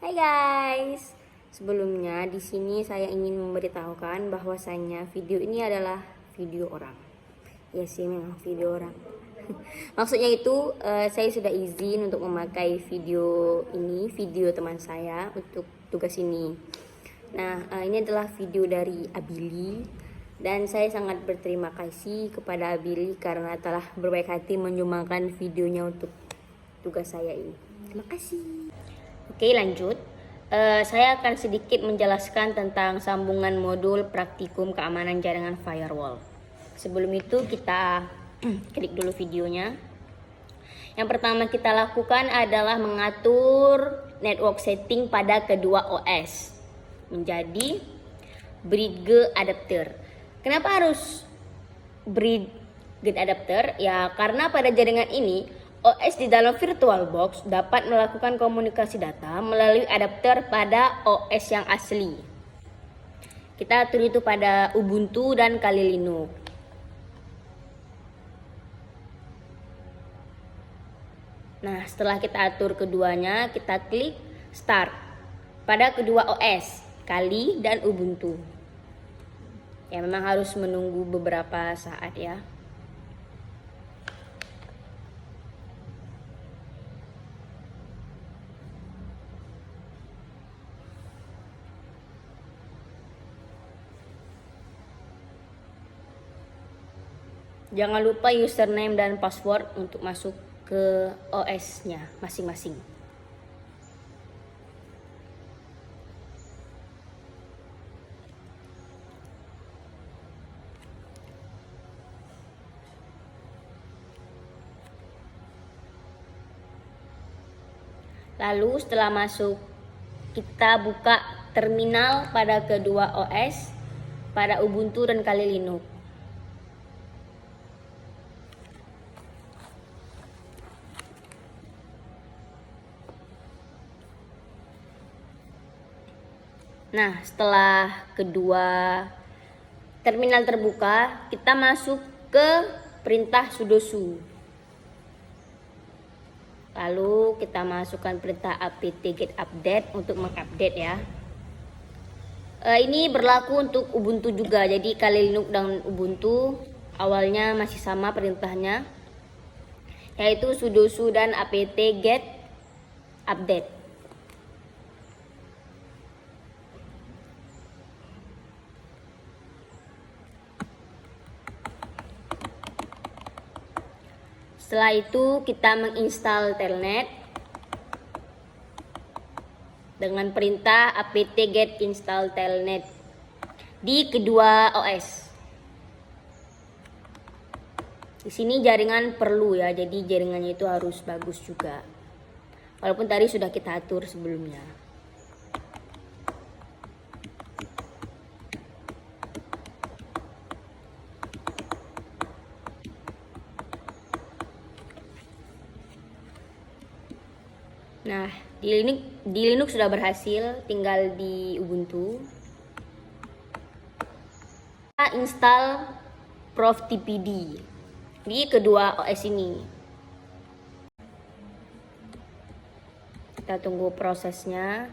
Hai guys. Sebelumnya di sini saya ingin memberitahukan bahwasanya video ini adalah video orang. Ya sih memang video orang. Maksudnya itu saya sudah izin untuk memakai video ini, video teman saya untuk tugas ini. Nah, ini adalah video dari Abili dan saya sangat berterima kasih kepada Abili karena telah berbaik hati menyumbangkan videonya untuk tugas saya ini. Terima kasih. Oke, lanjut. Saya akan sedikit menjelaskan tentang sambungan modul praktikum keamanan jaringan firewall. Sebelum itu kita klik dulu videonya. Yang pertama kita lakukan adalah mengatur network setting pada kedua OS menjadi bridge adapter. Kenapa harus bridge adapter? Ya karena pada jaringan ini OS di dalam VirtualBox dapat melakukan komunikasi data melalui adapter pada OS yang asli. Kita atur itu pada Ubuntu dan Kali Linux. Nah, setelah kita atur keduanya, kita klik Start pada kedua OS, Kali dan Ubuntu. Ya, memang harus menunggu beberapa saat ya. Jangan lupa username dan password untuk masuk ke OS-nya masing-masing. Lalu setelah masuk, kita buka terminal pada kedua OS, pada Ubuntu dan Kali Linux. Nah, setelah kedua terminal terbuka, kita masuk ke perintah sudo. Lalu kita masukkan perintah apt-get update untuk mengupdate ya. Ini berlaku untuk Ubuntu juga. Jadi Kali Linux dan Ubuntu awalnya masih sama perintahnya, yaitu sudo dan apt-get update. Setelah itu kita menginstal telnet dengan perintah apt-get install telnet di kedua OS. Di sini jaringan perlu ya, jadi jaringannya itu harus bagus juga. Walaupun tadi sudah kita atur sebelumnya. Nah, di Linux sudah berhasil, tinggal di Ubuntu. Kita install ProfTPD di kedua OS ini. Kita tunggu prosesnya.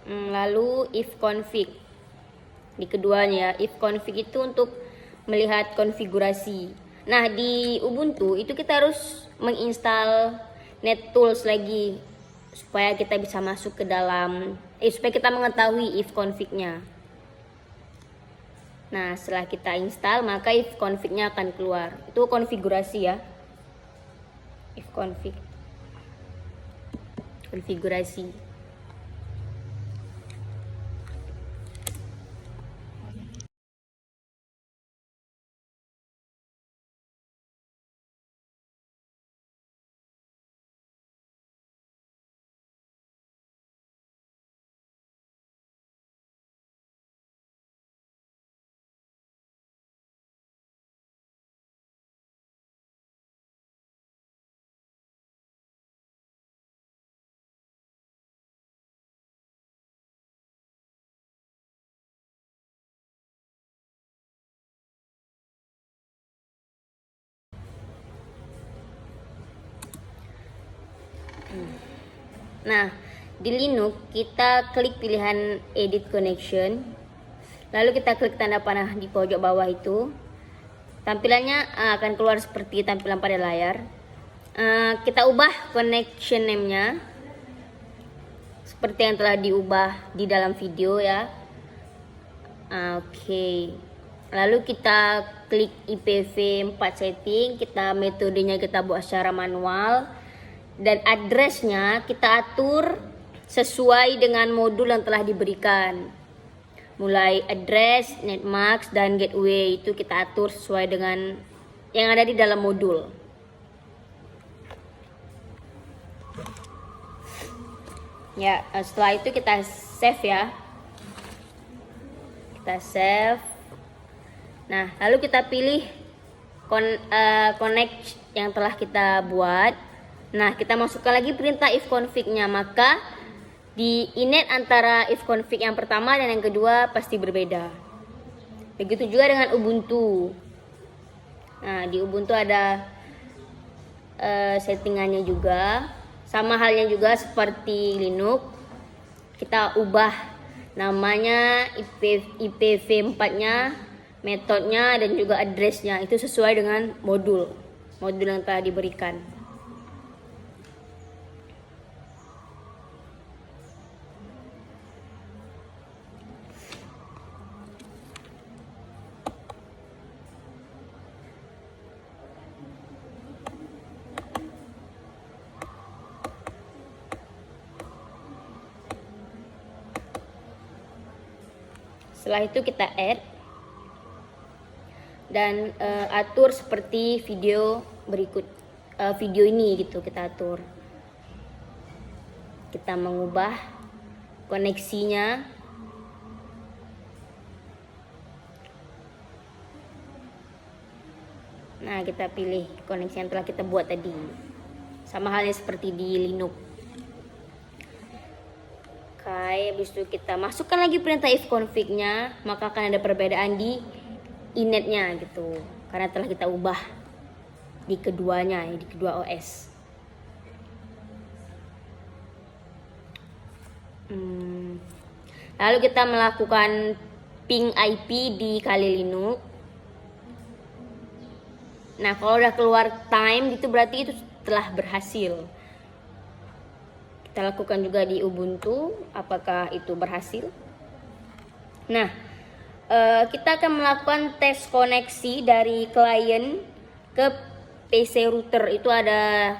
Lalu ifconfig di keduanya. Ifconfig itu untuk melihat konfigurasi. Nah, di Ubuntu itu kita harus menginstal NetTools lagi supaya kita bisa masuk ke dalam supaya kita mengetahui ifconfig-nya. Nah, setelah kita install maka ifconfig-nya akan keluar. Itu konfigurasi ya. Ifconfig. Konfigurasi. Nah, di Linux kita klik pilihan Edit Connection, lalu kita klik tanda panah di pojok bawah itu. Tampilannya akan keluar seperti tampilan pada layar. Kita ubah connection name-nya seperti yang telah diubah di dalam video ya. Oke. Lalu kita klik IPv4 setting, metodenya kita buat secara manual, dan addressnya kita atur sesuai dengan modul yang telah diberikan. Mulai address, netmask, dan gateway itu kita atur sesuai dengan yang ada di dalam modul. Ya, setelah itu kita save ya. Kita save. Nah, lalu kita pilih connect yang telah kita buat. Nah, kita masukkan lagi perintah if config-nya, maka di init antara if config yang pertama dan yang kedua pasti berbeda. Begitu juga dengan Ubuntu. Nah, di Ubuntu ada settingannya juga. Sama halnya juga seperti Linux. Kita ubah namanya, IPv4-nya, metodenya, dan juga address-nya. Itu sesuai dengan modul yang telah diberikan. Setelah itu kita add dan atur seperti video berikut, video ini gitu kita atur. Kita mengubah koneksinya. Nah, kita pilih koneksi yang telah kita buat tadi. Sama halnya seperti di Linux. Habis itu kita masukkan lagi perintah if config-nya, maka akan ada perbedaan di init-nya gitu, karena telah kita ubah di keduanya, di kedua OS. Lalu kita melakukan ping IP di Kali Linux. Nah, kalau udah keluar time gitu berarti itu telah berhasil. Kita lakukan juga di Ubuntu, apakah itu berhasil. Nah, kita akan melakukan tes koneksi dari klien ke PC router. Itu ada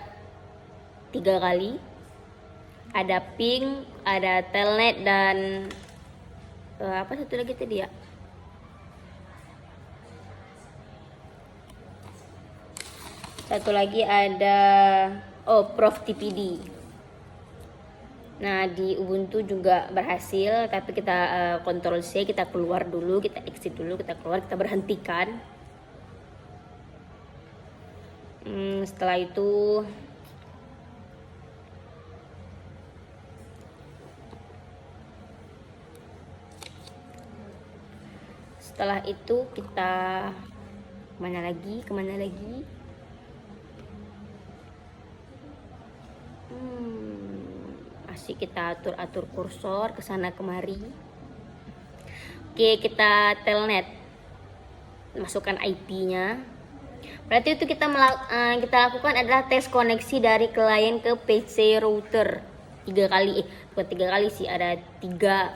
3 kali. Ada ping, ada telnet, dan apa satu lagi tadi ya? Satu lagi ada ProfTPD. Nah, di Ubuntu juga berhasil, tapi kita Ctrl C, kita keluar dulu, kita exit dulu, kita keluar, kita berhentikan. Setelah itu kita kemana lagi? Asik, kita atur kursor ke sana kemari. Oke, kita telnet, masukkan IP-nya. Berarti itu kita lakukan adalah tes koneksi dari klien ke PC router 3 kali. Bukan 3 kali sih, ada 3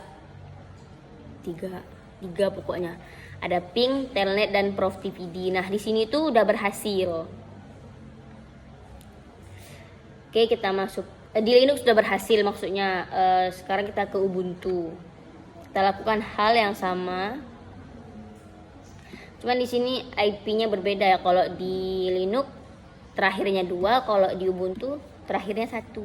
pokoknya. Ada ping, telnet, dan ProfTPD. Nah, di sini tuh udah berhasil. Oke, kita masuk di Linux sudah berhasil, maksudnya sekarang kita ke Ubuntu. Kita lakukan hal yang sama. Cuman di sini IP-nya berbeda ya. Kalau di Linux terakhirnya 2, kalau di Ubuntu terakhirnya 1.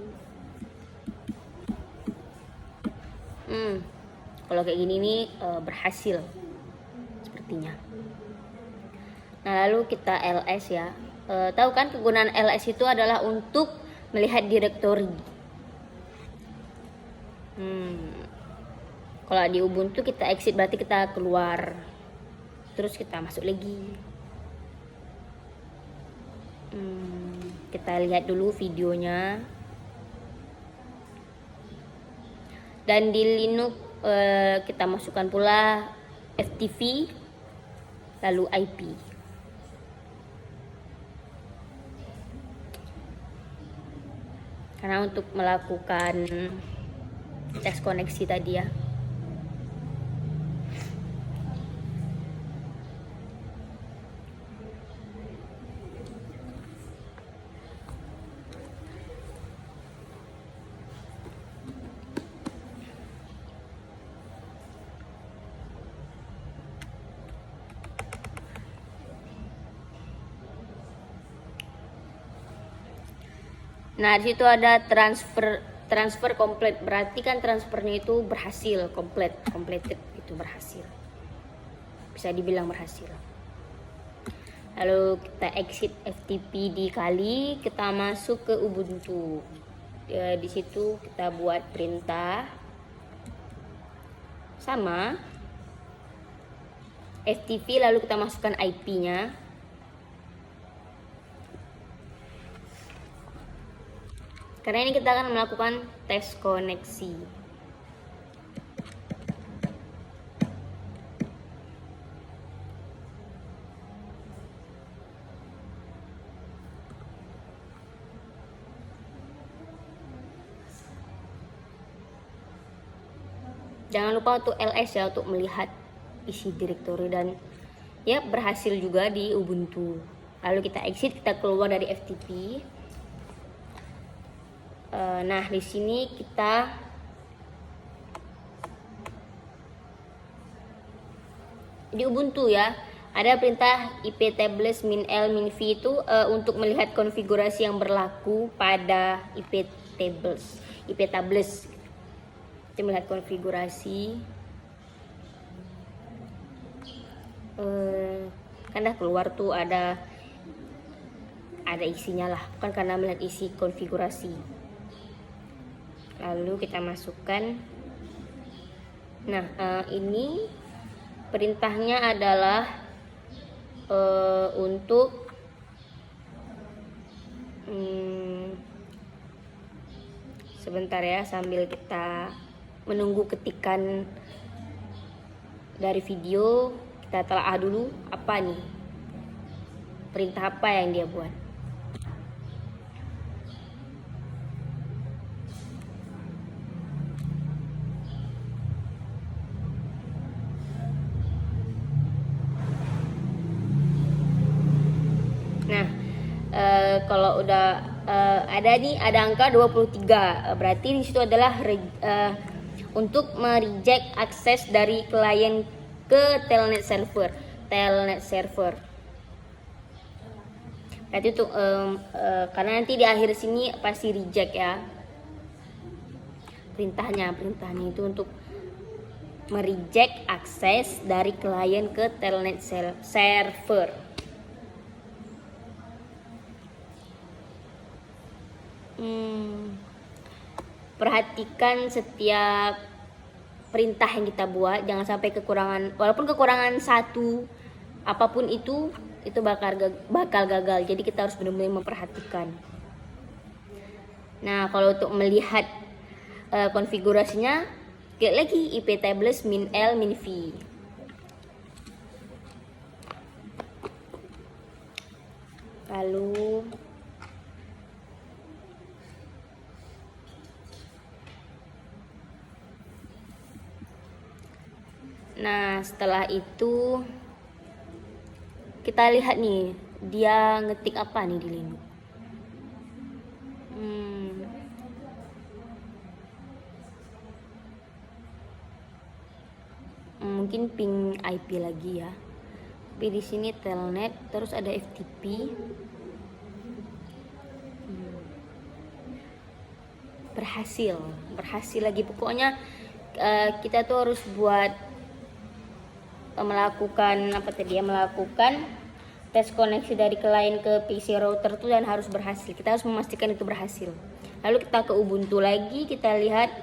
Kalau kayak gini nih berhasil sepertinya. Nah, lalu kita ls ya. Tahu kan kegunaan ls itu adalah untuk melihat direktori. Kalau di Ubuntu kita exit berarti kita keluar, terus kita masuk lagi. Kita lihat dulu videonya. Dan di Linux kita masukkan pula FTP lalu IP. Karena untuk melakukan tes koneksi tadi ya. Nah, di situ ada transfer komplit. Berarti kan transfernya itu berhasil, completed itu berhasil. Bisa dibilang berhasil. Lalu kita exit FTP dikali, kita masuk ke Ubuntu. Di situ kita buat perintah sama FTP, lalu kita masukkan IP-nya. Karena ini kita akan melakukan tes koneksi. Jangan lupa untuk ls ya, untuk melihat isi direktori, dan ya berhasil juga di Ubuntu. Lalu kita exit, kita keluar dari FTP. Nah, di sini kita di Ubuntu ya, ada perintah iptables -l -v itu untuk melihat konfigurasi yang berlaku pada iptables. Kita melihat konfigurasi. Kan dah keluar tuh ada isinya lah, bukan karena melihat isi konfigurasi. Lalu kita masukkan. Nah, ini perintahnya adalah untuk sebentar ya, sambil kita menunggu ketikan dari video, kita telaah dulu apa nih, perintah apa yang dia buat. Nah, kalau udah ada angka 23, berarti di situ adalah untuk mereject akses dari klien ke telnet server. Berarti untuk karena nanti di akhir sini pasti reject ya. Perintahnya itu untuk mereject akses dari klien ke telnet server. Perhatikan setiap perintah yang kita buat, jangan sampai kekurangan, walaupun kekurangan satu apapun itu bakal gagal. Jadi kita harus benar-benar memperhatikan. Nah, kalau untuk melihat konfigurasinya, klik lagi iptables -l -v. Lalu nah, setelah itu kita lihat nih, dia ngetik apa nih di Linux. Mungkin ping IP lagi ya. Tapi di sini telnet, terus ada FTP. Berhasil lagi. Pokoknya kita tuh harus melakukan tes koneksi dari klien ke PC router tuh, dan harus berhasil. Kita harus memastikan itu berhasil. Lalu kita ke Ubuntu lagi, kita lihat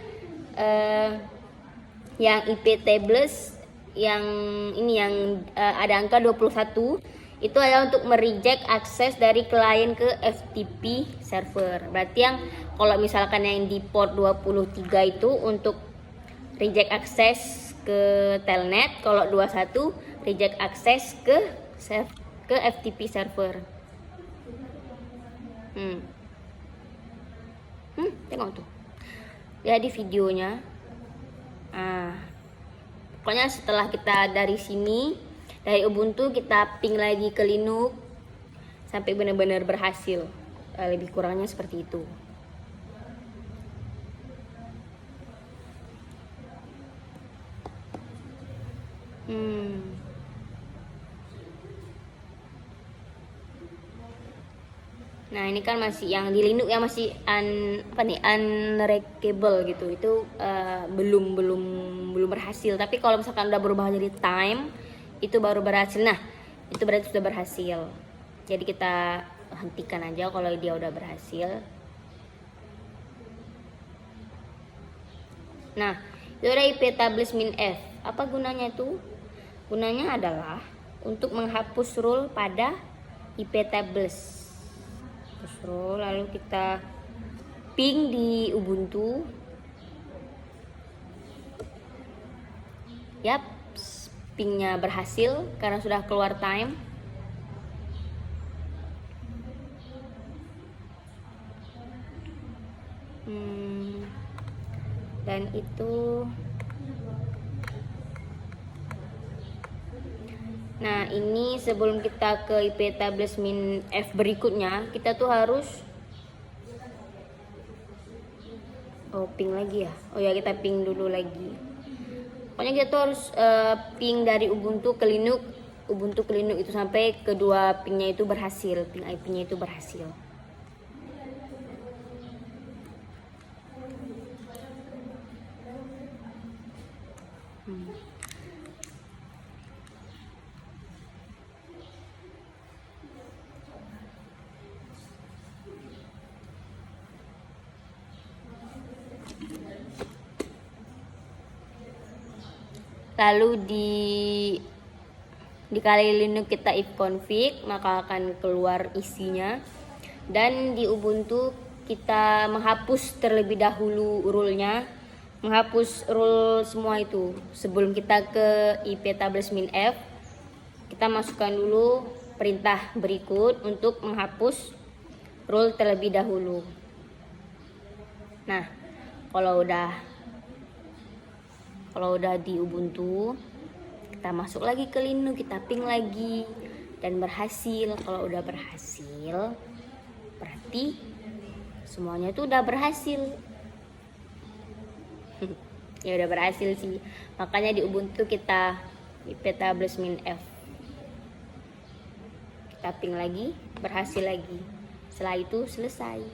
yang iptables yang ini yang ada angka 21 itu adalah untuk mereject akses dari klien ke FTP server. Berarti yang kalau misalkan yang di port 23 itu untuk reject akses ke telnet, kalau 21 reject akses ke FTP server. Tengok tuh. Lihat di videonya. Pokoknya setelah kita dari sini, dari Ubuntu kita ping lagi ke Linux sampai benar-benar berhasil. Lebih kurangnya seperti itu. Nah ini kan masih yang di Linux yang masih unreachable gitu, itu belum berhasil. Tapi kalau misalkan udah berubah jadi time, itu baru berhasil. Nah itu berarti sudah berhasil. Jadi kita hentikan aja kalau dia udah berhasil. Nah itu ada IP tables min F. Apa gunanya itu? Gunanya adalah untuk menghapus rule pada IP tables. Lalu kita ping di Ubuntu. Yap, pingnya berhasil karena sudah keluar time. Dan itu, nah ini sebelum kita ke IP tables min F berikutnya, kita tuh harus ping lagi ya. Oh ya, kita ping dulu lagi. Pokoknya kita tuh harus ping dari Ubuntu ke Linux, Ubuntu ke Linux itu sampai kedua pingnya itu berhasil, ping IP-nya itu berhasil. Lalu dikali Linux kita if config, maka akan keluar isinya. Dan di Ubuntu kita menghapus terlebih dahulu rule-nya, menghapus rule semua itu. Sebelum kita ke IP tables min F, kita masukkan dulu perintah berikut untuk menghapus rule terlebih dahulu. Nah kalau udah di Ubuntu, kita masuk lagi ke Linux, kita ping lagi dan berhasil. Kalau udah berhasil, berarti semuanya itu udah berhasil. Ya udah berhasil sih. Makanya di Ubuntu kita IP tables min F, kita ping lagi, berhasil lagi. Setelah itu selesai.